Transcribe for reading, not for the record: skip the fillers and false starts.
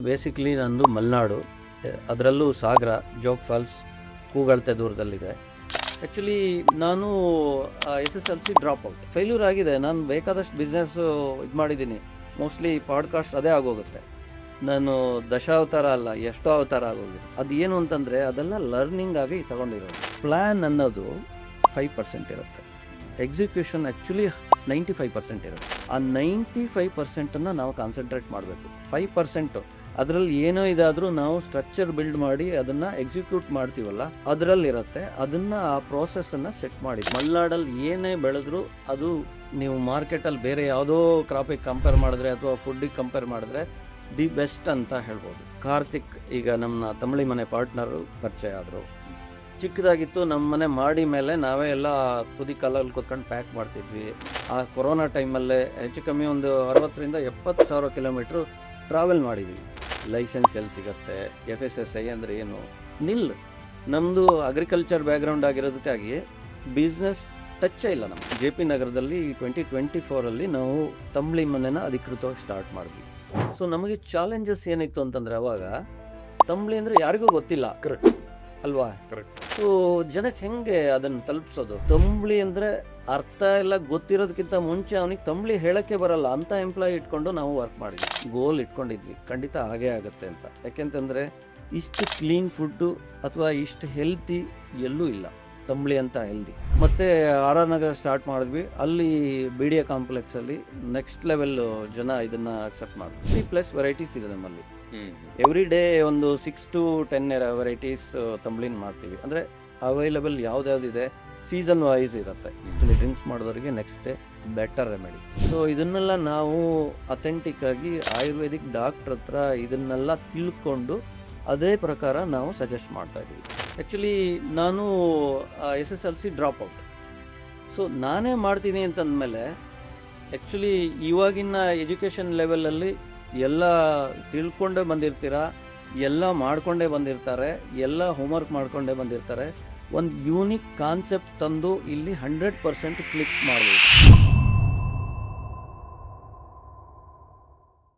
Basically ನಂದು ಮಲೆನಾಡು, ಅದರಲ್ಲೂ ಸಾಗರ, Jog falls, ಕೂಗಳತೆ ದೂರದಲ್ಲಿದೆ. ಆ್ಯಕ್ಚುಲಿ ನಾನು SSLC ಡ್ರಾಪ್ ಔಟ್ ಫೇಲ್ಯೂರ್ ಆಗಿದೆ. ನಾನು ಬೇಕಾದಷ್ಟು ಬಿಸ್ನೆಸ್ಸು ಇದು ಮಾಡಿದ್ದೀನಿ. ಮೋಸ್ಟ್ಲಿ ಪಾಡ್ಕಾಸ್ಟ್ ಅದೇ ಆಗೋಗುತ್ತೆ. ನಾನು ದಶಾವತಾರ ಅಲ್ಲ, ಎಷ್ಟೋ ಅವತಾರ ಆಗೋಗಿದೆ. ಅದು ಏನು ಅಂತಂದರೆ ಅದೆಲ್ಲ ಲರ್ನಿಂಗ್ ಆಗಿ ತಗೊಂಡಿರೋದು. ಪ್ಲ್ಯಾನ್ ಅನ್ನೋದು 5% ಇರುತ್ತೆ, ಎಕ್ಸಿಕ್ಯೂಷನ್ ಆ್ಯಕ್ಚುಲಿ 95% ಇರುತ್ತೆ. ಆ 95%ನ್ನು ನಾವು ಕಾನ್ಸಂಟ್ರೇಟ್ ಮಾಡಬೇಕು. 5% ಅದರಲ್ಲಿ ಏನೋ ಇದಾದರೂ ನಾವು ಸ್ಟ್ರಕ್ಚರ್ ಬಿಲ್ಡ್ ಮಾಡಿ ಅದನ್ನು ಎಕ್ಸಿಕ್ಯೂಟ್ ಮಾಡ್ತೀವಲ್ಲ, ಅದರಲ್ಲಿರುತ್ತೆ. ಅದನ್ನು ಆ ಪ್ರೋಸೆಸ್ಸನ್ನು ಸೆಟ್ ಮಾಡಿ. ಮಲೆನಾಡಲ್ಲಿ ಏನೇ ಬೆಳೆದ್ರೂ ಅದು ನೀವು ಮಾರ್ಕೆಟಲ್ಲಿ ಬೇರೆ ಯಾವುದೋ ಕ್ರಾಪಿಗೆ ಕಂಪೇರ್ ಮಾಡಿದ್ರೆ ಅಥವಾ ಫುಡ್ಡಿಗೆ ಕಂಪೇರ್ ಮಾಡಿದ್ರೆ ದಿ ಬೆಸ್ಟ್ ಅಂತ ಹೇಳ್ಬೋದು. ಕಾರ್ತಿಕ್ ಈಗ ನಮ್ಮ ತಮಿಳಿ ಮನೆ ಪಾರ್ಟ್ನರು ಪರಿಚಯ ಆದರು. ಚಿಕ್ಕದಾಗಿತ್ತು ನಮ್ಮ ಮನೆ ಮಾಡಿ ಮೇಲೆ ನಾವೇ ಎಲ್ಲ ತುದಿ ಕಾಲಲ್ಲಿ ಕೂತ್ಕೊಂಡು ಪ್ಯಾಕ್ ಮಾಡ್ತಿದ್ವಿ. ಆ ಕೊರೋನಾ ಟೈಮಲ್ಲೇ ಹೆಚ್ಚು ಕಮ್ಮಿ ಒಂದು 60,000 to 70,000 ಕಿಲೋಮೀಟ್ರು ಟ್ರಾವೆಲ್ ಮಾಡಿದ್ವಿ. ಲೈಸೆನ್ಸ್ ಎಲ್ಲಿ ಸಿಗುತ್ತೆ, FSSAI ಅಂದರೆ ಏನು, ನಮ್ಮದು ಅಗ್ರಿಕಲ್ಚರ್ ಬ್ಯಾಕ್ಗ್ರೌಂಡ್ ಆಗಿರೋದಕ್ಕಾಗಿ ಬಿಸ್ನೆಸ್ ಟಚ್ಚೇ ಇಲ್ಲ. ನಮ್ಮ JP ನಗರದಲ್ಲಿ 2024 ನಾವು ತಮಿಳಿ ಮನೆನ ಅಧಿಕೃತವಾಗಿ ಸ್ಟಾರ್ಟ್ ಮಾಡಿದ್ವಿ. ಸೊ ನಮಗೆ ಚಾಲೆಂಜಸ್ ಏನಿತ್ತು ಅಂತಂದರೆ, ಅವಾಗ ತಮಿಳಿ ಅಂದರೆ ಯಾರಿಗೂ ಗೊತ್ತಿಲ್ಲ. ಕರೆಕ್ಟ್ ಅಲ್ವಾ? ಕರೆಕ್ಟ್. ಸೊ ಜನಕ್ಕೆ ಹೆಂಗೆ ಅದನ್ನು ತಲುಪಿಸೋದು? ತಂಬಳಿ ಅಂದರೆ ಅರ್ಥ ಎಲ್ಲ ಗೊತ್ತಿರೋದಕ್ಕಿಂತ ಮುಂಚೆ ಅವನಿಗೆ ತಂಬಳಿ ಹೇಳೋಕ್ಕೆ ಬರಲ್ಲ ಅಂತ ಎಂಪ್ಲಾಯ್ ಇಟ್ಕೊಂಡು ನಾವು ವರ್ಕ್ ಮಾಡಿದ್ವಿ. ಗೋಲ್ ಇಟ್ಕೊಂಡಿದ್ವಿ, ಖಂಡಿತ ಹಾಗೇ ಆಗುತ್ತೆ ಅಂತ. ಯಾಕೆಂತಂದರೆ ಇಷ್ಟು ಕ್ಲೀನ್ ಫುಡ್ಡು ಅಥವಾ ಇಷ್ಟು ಹೆಲ್ತಿ ಎಲ್ಲೂ ಇಲ್ಲ, ತಂಬಳಿ ಅಂತ ಹೆಲ್ದಿ. ಮತ್ತು RR ನಗರ ಸ್ಟಾರ್ಟ್ ಮಾಡಿದ್ವಿ. ಅಲ್ಲಿ BDA ಕಾಂಪ್ಲೆಕ್ಸಲ್ಲಿ ನೆಕ್ಸ್ಟ್ ಲೆವೆಲ್ ಜನ ಇದನ್ನು ಅಕ್ಸೆಪ್ಟ್ ಮಾಡಿದ್ವಿ. 3+ ವೆರೈಟೀಸ್ ಇದೆ ನಮ್ಮಲ್ಲಿ. ಎವ್ರಿ ಡೇ ಒಂದು 6 to 10 ವೆರೈಟೀಸ್ ತಂಬ್ಳಿನ ಮಾಡ್ತೀವಿ. ಅಂದರೆ ಅವೈಲಬಲ್ ಯಾವುದ್ಯಾವುದಿದೆ, ಸೀಸನ್ ವೈಸ್ ಇರುತ್ತೆ. ಆ್ಯಕ್ಚುಲಿ ಡ್ರಿಂಕ್ಸ್ ಮಾಡಿದವರಿಗೆ next day better remedy. So ಇದನ್ನೆಲ್ಲ ನಾವು ಅಥೆಂಟಿಕ್ಕಾಗಿ ಆಯುರ್ವೇದಿಕ್ ಡಾಕ್ಟ್ರ್ ಹತ್ರ ಇದನ್ನೆಲ್ಲ ತಿಳ್ಕೊಂಡು ಅದೇ ಪ್ರಕಾರ ನಾವು ಸಜೆಸ್ಟ್ ಮಾಡ್ತಾಯಿದ್ದೀವಿ. ಆ್ಯಕ್ಚುಲಿ ನಾನು SSLC ಡ್ರಾಪ್ ಔಟ್. ಸೊ ನಾನೇ ಮಾಡ್ತೀನಿ ಅಂತಂದಮೇಲೆ ಆ್ಯಕ್ಚುಲಿ ಇವಾಗಿನ ಎಜುಕೇಷನ್ ಲೆವೆಲಲ್ಲಿ ಎಲ್ಲ ತಿಳ್ಕೊಂಡೇ ಬಂದಿರ್ತೀರ, ಎಲ್ಲ ಮಾಡಿಕೊಂಡೇ ಬಂದಿರ್ತಾರೆ, ಎಲ್ಲ ಹೋಮ್ವರ್ಕ್ ಮಾಡಿಕೊಂಡೇ ಬಂದಿರ್ತಾರೆ. ಒಂದು ಯೂನಿಕ್ ಕಾನ್ಸೆಪ್ಟ್ ತಂದು ಇಲ್ಲಿ 100% ಕ್ಲಿಕ್ ಮಾಡ್ಬೋದು.